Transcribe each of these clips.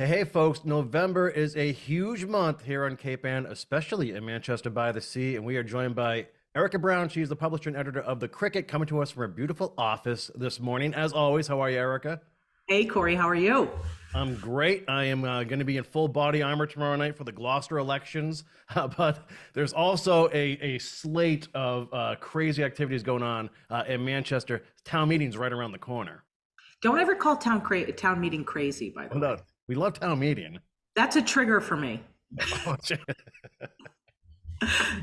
Hey, folks, November is a huge month here on Cape Ann, especially in Manchester by the Sea. And we are joined by Erika Brown. She's the publisher and editor of The Cricket, coming to us from her beautiful office this morning. As always, how are you, Erika? Hey, Kory, how are you? I'm great. I am going to be in full body armor tomorrow night for the Gloucester elections, but there's also a slate of crazy activities going on in Manchester. Town meeting's right around the corner. Don't ever call town meeting crazy, by Oh, the way. no, we love town meeting. That's a trigger for me. Oh, shit.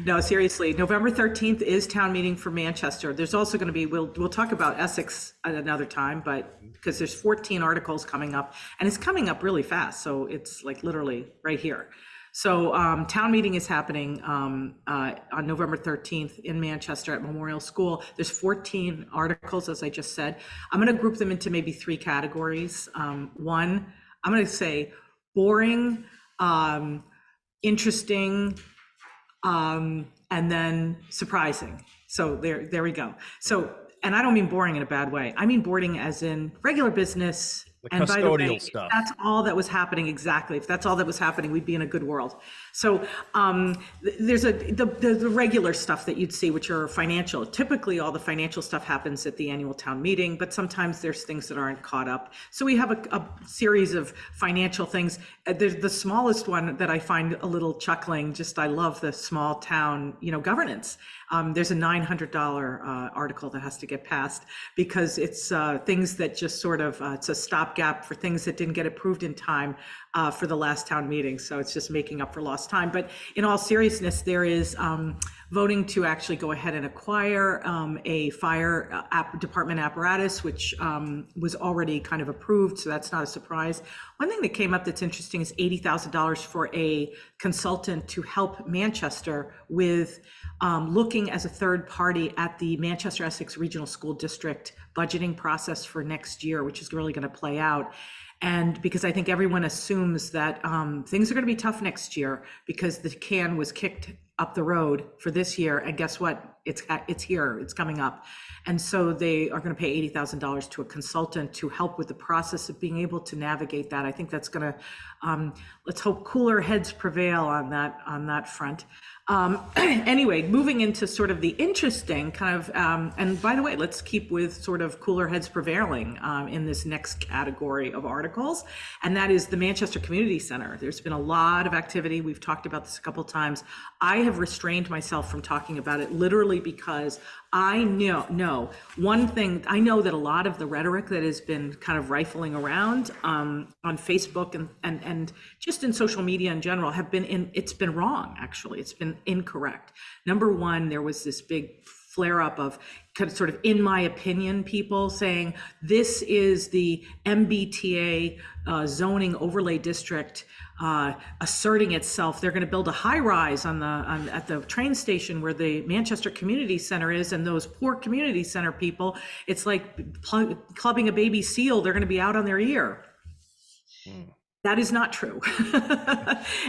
No, seriously, November 13th is town meeting for Manchester. There's also going to be, we'll talk about Essex at another time, but because there's 14 articles coming up and it's coming up really fast. So it's like literally right here. So town meeting is happening on November 13th in Manchester at Memorial School. There's 14 articles, as I just said. I'm going to group them into maybe three categories. One, I'm going to say boring, interesting, and then surprising. So there we go. So, and I don't mean boring in a bad way. I mean boring as in regular business. The And by the way, custodial if stuff. that's all that was happening, exactly. If that's all that was happening, we'd be in a good world. So there's the regular stuff that you'd see, which are financial. Typically, all the financial stuff happens at the annual town meeting, but sometimes there's things that aren't caught up. So we have a series of financial things. There's the smallest one that I find a little chuckling. Just I love the small town, governance. There's a $900 article that has to get passed because it's things that just sort of it's a stopgap for things that didn't get approved in time for the last town meeting. So it's just making up for lost time. But in all seriousness, there is voting to actually go ahead and acquire a fire department apparatus, which was already kind of approved. So that's not a surprise. One thing that came up that's interesting is $80,000 for a consultant to help Manchester with looking as a third party at the Manchester Essex Regional School District budgeting process for next year, which is really going to play out. And because I think everyone assumes that things are going to be tough next year because the can was kicked up the road for this year. And guess what? It's here, it's coming up. And so they are going to pay $80,000 to a consultant to help with the process of being able to navigate that. I think that's going to, let's hope cooler heads prevail on that front. Anyway, moving into sort of the interesting kind of, and by the way, let's keep with sort of cooler heads prevailing in this next category of articles, and that is the Manchester Community Center. There's been a lot of activity. We've talked about this a couple of times. I have restrained myself from talking about it literally because I know one thing. I know that a lot of the rhetoric that has been kind of rifling around on Facebook and just in social media in general it's been wrong, actually. It's been incorrect. Number one, there was this big flare up of kind of sort of, in my opinion, people saying this is the MBTA zoning overlay district asserting itself. They're going to build a high rise at the train station where the Manchester Community Center is, and those poor community center people, it's like clubbing a baby seal. They're going to be out on their ear. That is not true.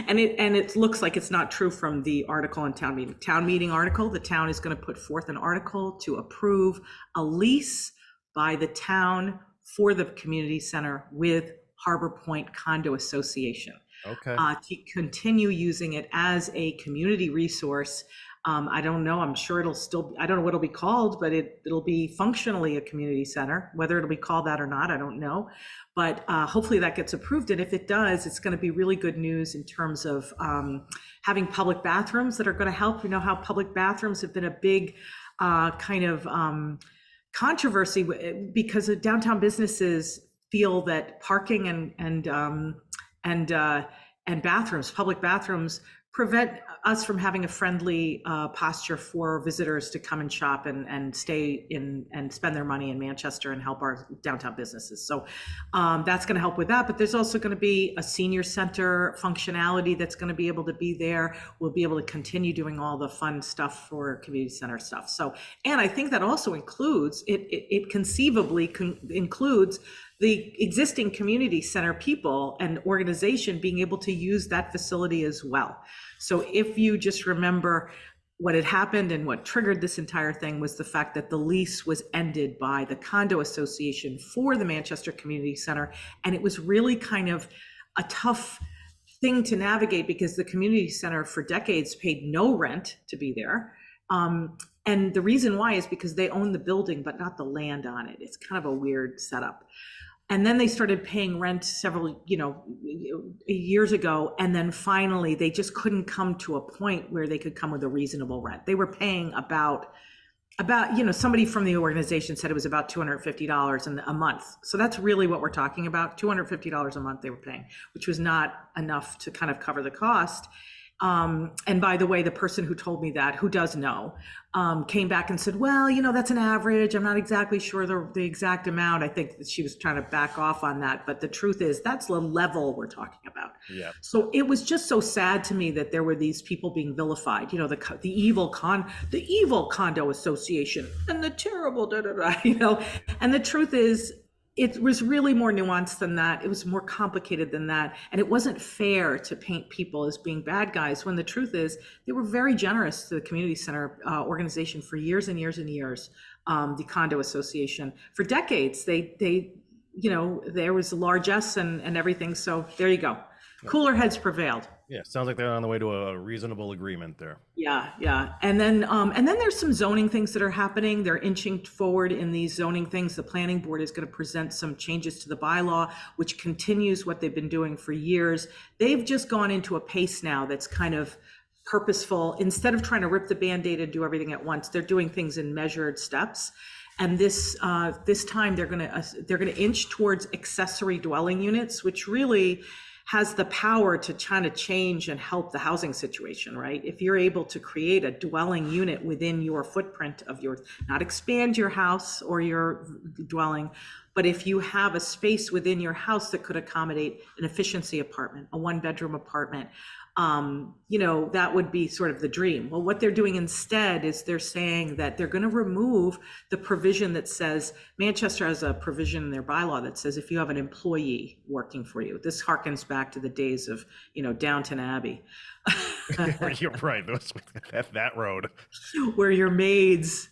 and it looks like it's not true from the article on town meeting article. The town is going to put forth an article to approve a lease by the town for the community center with Harbor Point Condo Association. Okay. To continue using it as a community resource. I don't know, I'm sure I don't know what it'll be called, but it'll be functionally a community center. Whether it'll be called that or not, I don't know. But hopefully that gets approved. And if it does, it's going to be really good news in terms of having public bathrooms that are going to help. You know how public bathrooms have been a big kind of controversy because of downtown businesses feel that parking and bathrooms, public bathrooms, prevent us from having a friendly posture for visitors to come and shop and stay in and spend their money in Manchester and help our downtown businesses. So that's going to help with that. But there's also going to be a senior center functionality that's going to be able to be there. We'll be able to continue doing all the fun stuff for community center stuff. So, and I think that also includes, it conceivably includes the existing community center people and organization being able to use that facility as well. So if you just remember what had happened and what triggered this entire thing was the fact that the lease was ended by the condo association for the Manchester Community Center. And it was really kind of a tough thing to navigate because the community center for decades paid no rent to be there. And the reason why is because they own the building, but not the land on it. It's kind of a weird setup. And then they started paying rent several, years ago. And then finally, they just couldn't come to a point where they could come with a reasonable rent. They were paying about, somebody from the organization said it was about $250 a month. So that's really what we're talking about. $250 a month they were paying, which was not enough to kind of cover the cost. And by the way, the person who told me that, who does know, came back and said, well, that's an average. I'm not exactly sure the exact amount. I think that she was trying to back off on that. But the truth is, that's the level we're talking about. Yeah. So it was just so sad to me that there were these people being vilified, the evil condo association and the terrible, and the truth is, it was really more nuanced than that. It was more complicated than that. And it wasn't fair to paint people as being bad guys when the truth is they were very generous to the community center organization for years and years and years. The condo association for decades, there was largesse and everything. So there you go. Cooler heads prevailed. Yeah, sounds like they're on the way to a reasonable agreement there. Yeah. And then there's some zoning things that are happening. They're inching forward in these zoning things. The planning board is going to present some changes to the bylaw, which continues what they've been doing for years. They've just gone into a pace now that's kind of purposeful. Instead of trying to rip the Band-Aid and do everything at once, they're doing things in measured steps. And this time they're going to inch towards accessory dwelling units, which really has the power to kind of change and help the housing situation, right? If you're able to create a dwelling unit within your footprint of not expand your house or your dwelling, but if you have a space within your house that could accommodate an efficiency apartment, a 1-bedroom apartment, that would be sort of the dream. Well, what they're doing instead is they're saying that they're going to remove the provision that says, Manchester has a provision in their bylaw that says if you have an employee working for you, this harkens back to the days of, Downton Abbey. You're right. That road. Where your maids.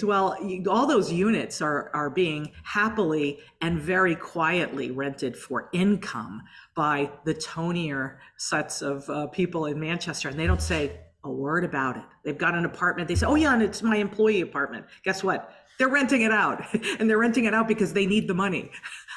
Well, all those units are being happily and very quietly rented for income by the tonier sets of people in Manchester. And they don't say a word about it. They've got an apartment. They say, oh yeah, and it's my employee apartment. Guess what? They're renting it out. And they're renting it out because they need the money.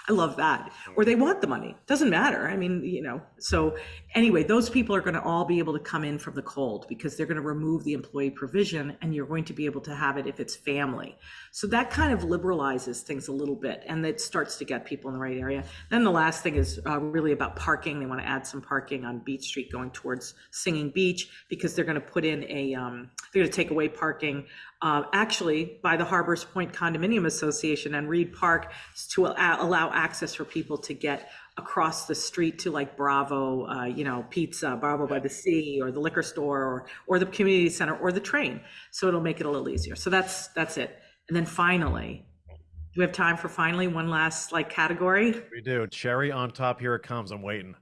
I love that. Or they want the money. Doesn't matter. I mean, so anyway, those people are going to all be able to come in from the cold because they're going to remove the employee provision and you're going to be able to have it if it's family. So that kind of liberalizes things a little bit and it starts to get people in the right area. Then the last thing is really about parking. They want to add some parking on Beach Street going towards Singing Beach because they're going to put in they're going to take away parking actually by the Harbors Point Condominium Association and Reed Park to allow access for people to get across the street to like Bravo, Pizza, Bravo by the Sea, or the liquor store, or the community center, or the train. So it'll make it a little easier. So that's it. And then finally, do we have time for one last category? We do. Cherry on top. Here it comes. I'm waiting.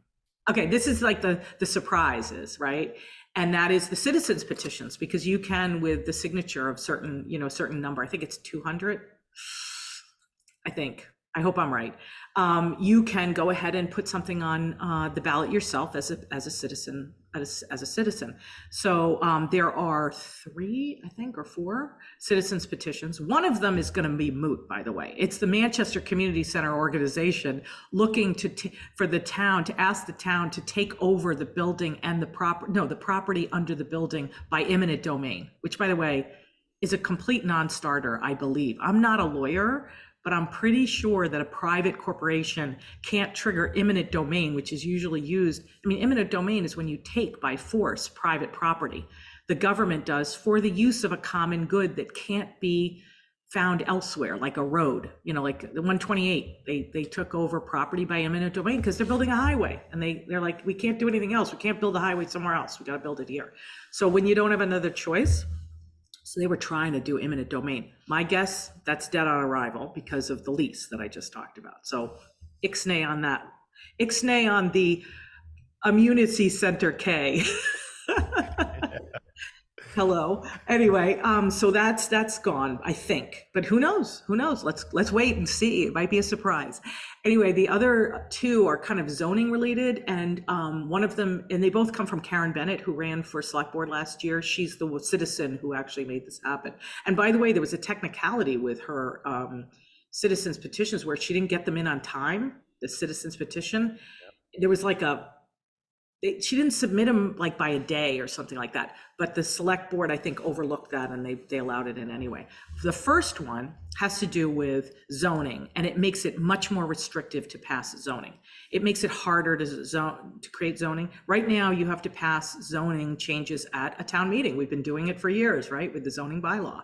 Okay, this is like the surprises, right? And that is the citizens petitions, because you can, with the signature of certain number, I think it's 200, I hope I'm right. You can go ahead and put something on the ballot yourself as a citizen. So there are 3, I think, or 4 citizens petitions. One of them is going to be moot, by the way. It's the Manchester Community Center organization looking for the town to ask the town to take over the building and the property under the building by eminent domain, which, by the way, is a complete non-starter, I believe. I'm not a lawyer, but I'm pretty sure that a private corporation can't trigger eminent domain, which is usually used. I mean, eminent domain is when you take by force private property. The government does for the use of a common good that can't be found elsewhere, like a road, like the 128, they took over property by eminent domain because they're building a highway. And they're like, we can't do anything else. We can't build a highway somewhere else. We got to build it here. So when you don't have another choice, so they were trying to do eminent domain. My guess, that's dead on arrival because of the lease that I just talked about. So ixnay on that. Ixnay on the Immunity Center K. Hello. Anyway, so that's gone, I think. But who knows? Who knows? Let's wait and see. It might be a surprise. Anyway, the other two are kind of zoning related, and one of them, and they both come from Karen Bennett, who ran for select board last year. She's the citizen who actually made this happen. And by the way, there was a technicality with her citizens petitions where she didn't get them in on time. The citizens petition, there was like she didn't submit them like by a day or something like that, but the select board, I think, overlooked that and they allowed it in anyway. The first one has to do with zoning, and it makes it much more restrictive to pass zoning. It makes it harder to create zoning. Right now, you have to pass zoning changes at a town meeting. We've been doing it for years, right, with the zoning bylaw.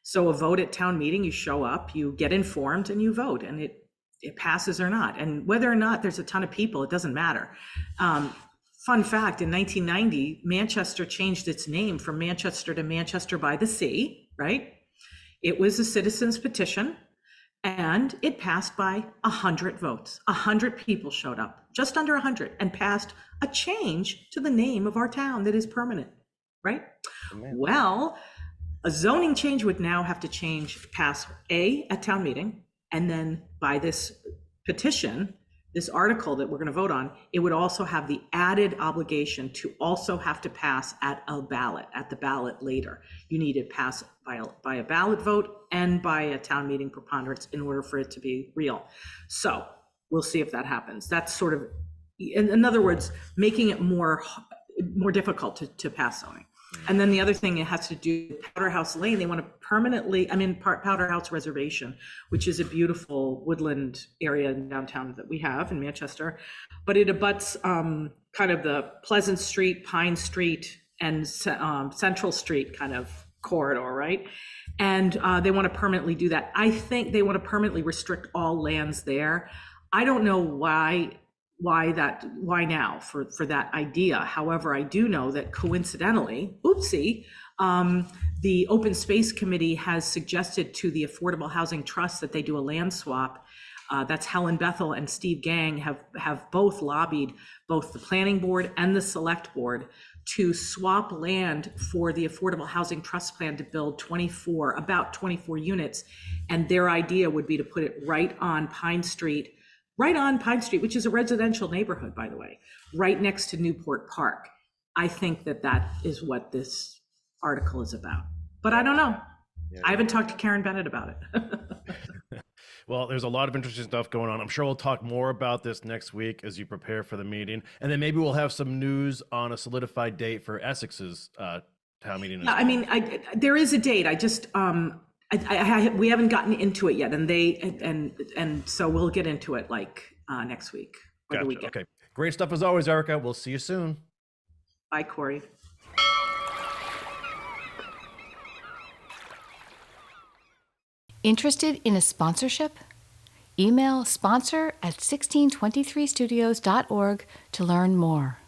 So a vote at town meeting, you show up, you get informed, and you vote, and it passes or not. And whether or not there's a ton of people, it doesn't matter. Fun fact, in 1990, Manchester changed its name from Manchester to Manchester by the Sea, right? It was a citizen's petition, and it passed by 100 votes. 100 people showed up, just under 100, and passed a change to the name of our town that is permanent, right? Well, a zoning change would now have to pass at town meeting, and then by this petition, this article that we're going to vote on, it would also have the added obligation to also have to pass at the ballot later. You need to pass by a ballot vote and by a town meeting preponderance in order for it to be real. So we'll see if that happens. That's sort of, in other words, making it more difficult to pass zoning. And then the other thing, it has to do with Powder House Lane. They want to permanently, Powder House Reservation, which is a beautiful woodland area in downtown that we have in Manchester, but it abuts kind of the Pleasant Street, Pine Street, and Central Street kind of corridor, right? And they want to permanently do that. I think they want to permanently restrict all lands there. I don't know why now for that idea. However, I do know that coincidentally, the Open Space Committee has suggested to the Affordable Housing Trust that they do a land swap. That's Helen Bethel and Steve Gang have both lobbied both the planning board and the select board to swap land for the Affordable Housing Trust plan to build about 24 units. And their idea would be to put it right on Pine Street, which is a residential neighborhood, by the way, right next to Newport Park. I think that is what this article is about, but I don't know. Yeah. I haven't talked to Karen Bennett about it. Well, there's a lot of interesting stuff going on. I'm sure we'll talk more about this next week as you prepare for the meeting. And then maybe we'll have some news on a solidified date for Essex's town meeting. Yeah, well. There is a date. I just, we haven't gotten into it yet, and so we'll get into it next week or Gotcha. The weekend. Okay, great stuff as always, Erika. We'll see you soon. Bye, Kory. Interested in a sponsorship? Email sponsor@1623studios.org to learn more.